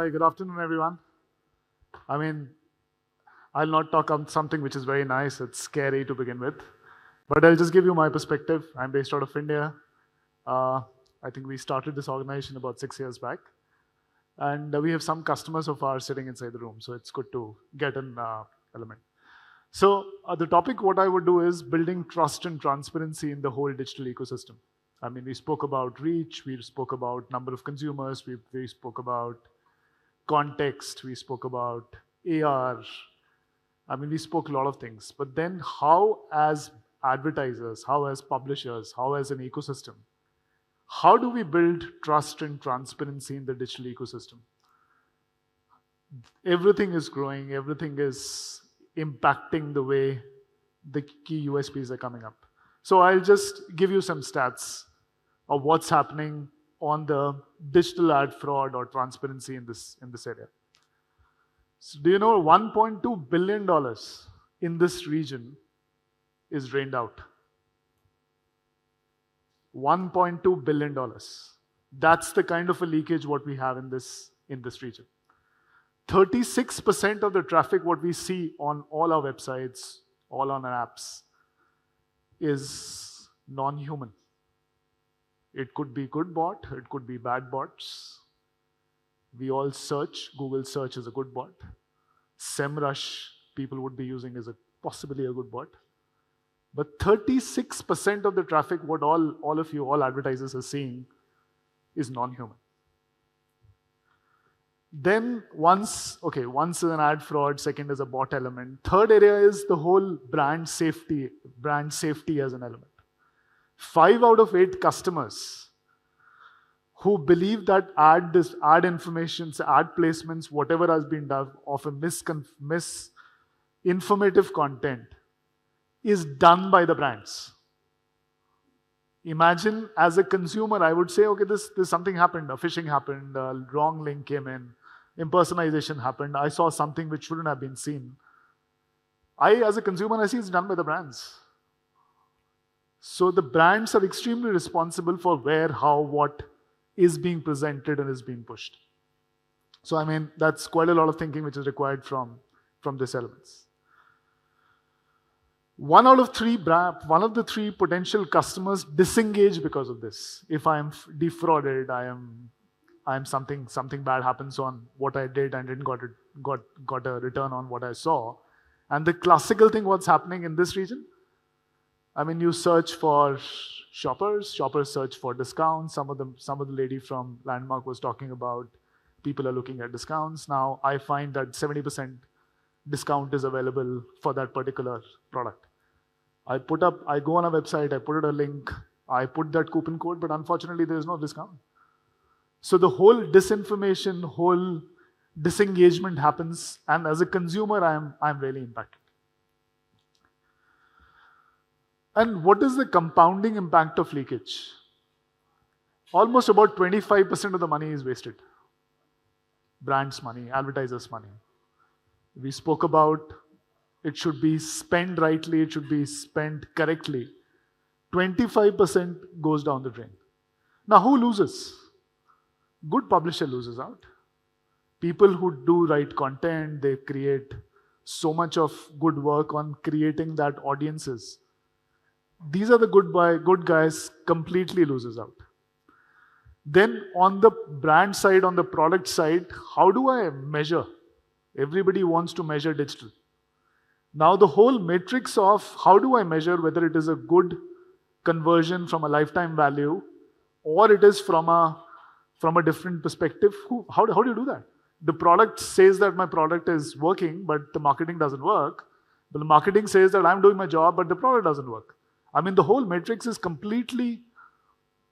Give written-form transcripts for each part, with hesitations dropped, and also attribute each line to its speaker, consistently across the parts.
Speaker 1: Hi, good afternoon, everyone. I mean, I'll not talk on something which is very nice. It's scary to begin with. But I'll just give you my perspective. I'm based out of India. Uh, I think we started this organization about 6 years back. And we have some customers of ours sitting inside the room. So it's good to get an element. So the topic, what I would do is building trust and transparency in the whole digital ecosystem. I mean, we spoke about reach, we spoke about number of consumers, we spoke about context, we spoke about AR. I mean, we spoke a lot of things. But then how as advertisers, how as publishers, how as an ecosystem, how do we build trust and transparency in the digital ecosystem? Everything is growing, everything is impacting the way the key USPs are coming up. So I'll just give you some stats of what's happening on the digital ad fraud or transparency in this area. So do you know $1.2 billion in this region is drained out? $1.2 billion. That's the kind of a leakage what we have in this region. 36% of the traffic what we see on all our websites, all on our apps, is non-human. It could be good bot, it could be bad bots. We all search, Google search is a good bot. SEMrush people would be using is possibly a good bot. But 36% of the traffic what all of you, all advertisers are seeing is non-human. Then once is an ad fraud, second is a bot element. Third area is the whole brand safety as an element. 5 out of 8 customers who believe that ad information, ad placements, whatever has been done of a misinformative content is done by the brands. Imagine as a consumer, I would say, okay, this something happened, a phishing happened, a wrong link came in, impersonation happened, I saw something which shouldn't have been seen. As a consumer, I see it's done by the brands. So the brands are extremely responsible for where, how, what is being presented and is being pushed. So I mean, that's quite a lot of thinking which is required from these elements. One of the 3 potential customers disengage because of this. If I am defrauded, I am something bad happens on what I did and didn't got a return on what I saw. And the classical thing what's happening in this region, I mean, you search for shoppers search for discounts. Some of the lady from Landmark was talking about people are looking at discounts. Now I find that 70% discount is available for that particular product. I go on a website, I put a link, I put that coupon code, but unfortunately there is no discount. So the whole disinformation, whole disengagement happens, and as a consumer, I'm really impacted. And what is the compounding impact of leakage? Almost about 25% of the money is wasted. Brands' money, advertisers' money. We spoke about it should be spent rightly, it should be spent correctly. 25% goes down the drain. Now who loses? Good publisher loses out. People who do right content, they create so much of good work on creating that audiences. These are the good guys completely loses out. Then on the brand side, on the product side, how do I measure? Everybody wants to measure digital. Now the whole matrix of how do I measure whether it is a good conversion from a lifetime value or it is from a different perspective, how do you do that? The product says that my product is working, but the marketing doesn't work. But the marketing says that I'm doing my job, but the product doesn't work. I mean, the whole matrix is completely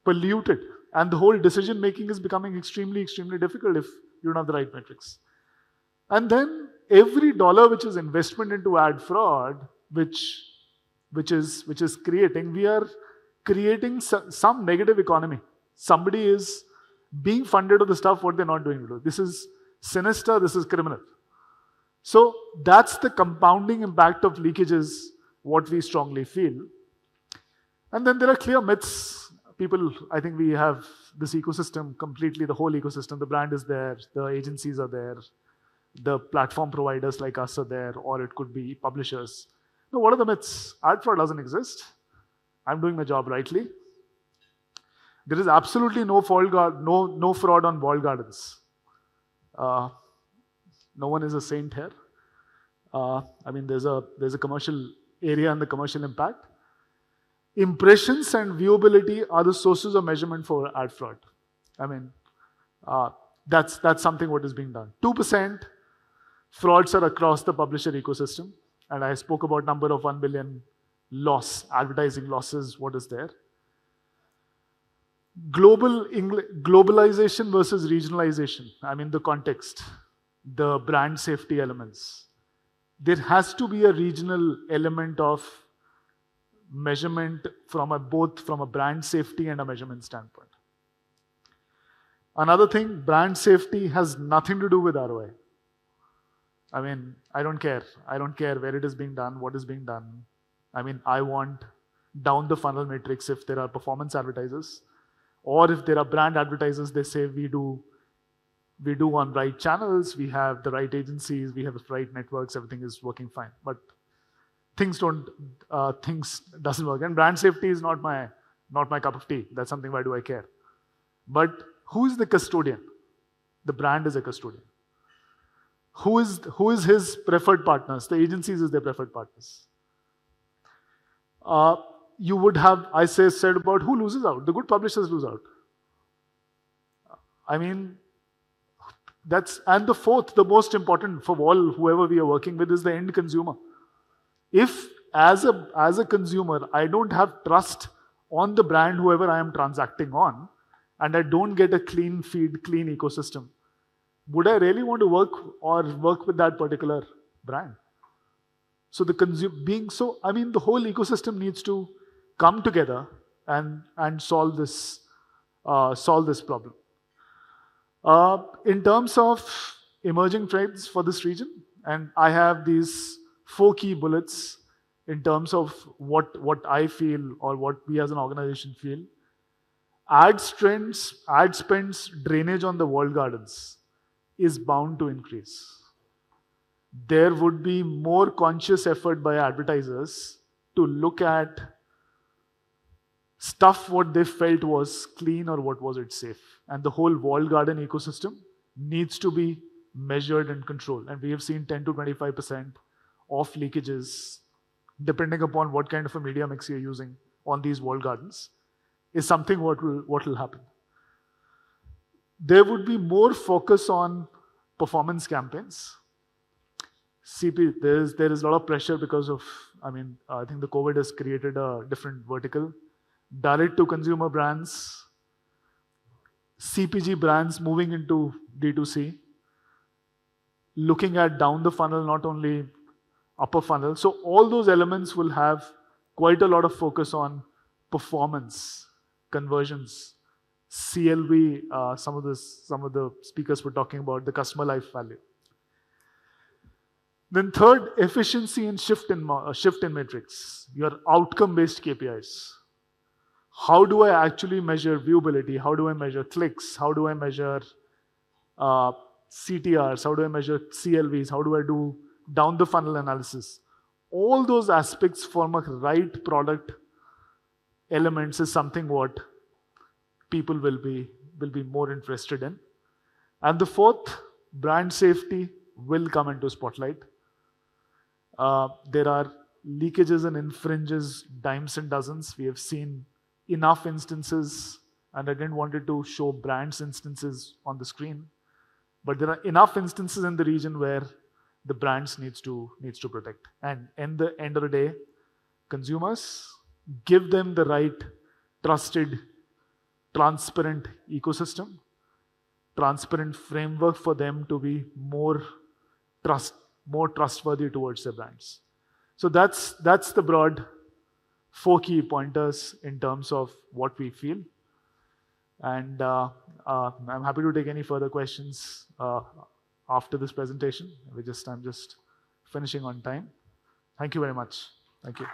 Speaker 1: polluted, and the whole decision making is becoming extremely, extremely difficult if you don't have the right metrics. And then every dollar which is investment into ad fraud, which is creating, we are creating some negative economy. Somebody is being funded of the stuff what they're not doing. This is sinister, this is criminal. So that's the compounding impact of leakages, what we strongly feel. And then there are clear myths. People, I think we have this ecosystem completely, the whole ecosystem. The brand is there, the agencies are there, the platform providers like us are there, or it could be publishers. No, what are the myths? Ad fraud doesn't exist. I'm doing my job rightly. There is absolutely no fraud on walled gardens. No one is a saint here. I mean, there's a commercial area and the commercial impact. Impressions and viewability are the sources of measurement for ad fraud. I mean, that's something what is being done. 2% frauds are across the publisher ecosystem, and I spoke about number of 1 billion loss, advertising losses, what is there. Globalization versus regionalization. I mean, the context, the brand safety elements. There has to be a regional element of measurement both from a brand safety and a measurement standpoint. Another thing, brand safety has nothing to do with ROI. I mean, I don't care. I don't care where it is being done, what is being done. I mean, I want down the funnel matrix if there are performance advertisers, or if there are brand advertisers, they say we do on right channels, we have the right agencies, we have the right networks, everything is working fine. But things doesn't work. And brand safety is not my cup of tea. That's something, why do I care? But who is the custodian? The brand is a custodian. Who is his preferred partners? The agencies is their preferred partners. You would have, said about who loses out. The good publishers lose out. I mean, and the fourth, the most important for all, whoever we are working with, is the end consumer. If as a consumer, I don't have trust on the brand, whoever I am transacting on, and I don't get a clean feed, clean ecosystem, would I really want to work with that particular brand? So the whole ecosystem needs to come together and solve this problem. In terms of emerging trends for this region, and I have these 4 key bullets in terms of what I feel or what we as an organization feel. Ad spends, drainage on the walled gardens is bound to increase. There would be more conscious effort by advertisers to look at stuff what they felt was clean or what was it safe. And the whole walled garden ecosystem needs to be measured and controlled. And we have seen 10 to 25% of leakages, depending upon what kind of a media mix you're using on these walled gardens, is something what will happen. There would be more focus on performance campaigns. There is a lot of pressure because of, I think the COVID has created a different vertical. Direct to consumer brands, CPG brands moving into D2C, looking at down the funnel, not only upper funnel. So all those elements will have quite a lot of focus on performance, conversions, CLV. Some of the speakers were talking about the customer life value. Then third, efficiency and shift in metrics. Your outcome-based KPIs. How do I actually measure viewability? How do I measure clicks? How do I measure CTRs? How do I measure CLVs? How do I do down the funnel analysis? All those aspects form a right product elements is something what people will be more interested in. And the fourth, brand safety will come into spotlight. There are leakages and infringes dimes and dozens. We have seen enough instances, and I didn't want to show brands instances on the screen, but there are enough instances in the region where the brands needs to protect. And in the end of the day, consumers, give them the right trusted, transparent ecosystem, transparent framework for them to be more trustworthy towards their brands. So that's the broad 4 key pointers in terms of what we feel. And I'm happy to take any further questions after this presentation. I'm just finishing on time. Thank you very much. Thank you.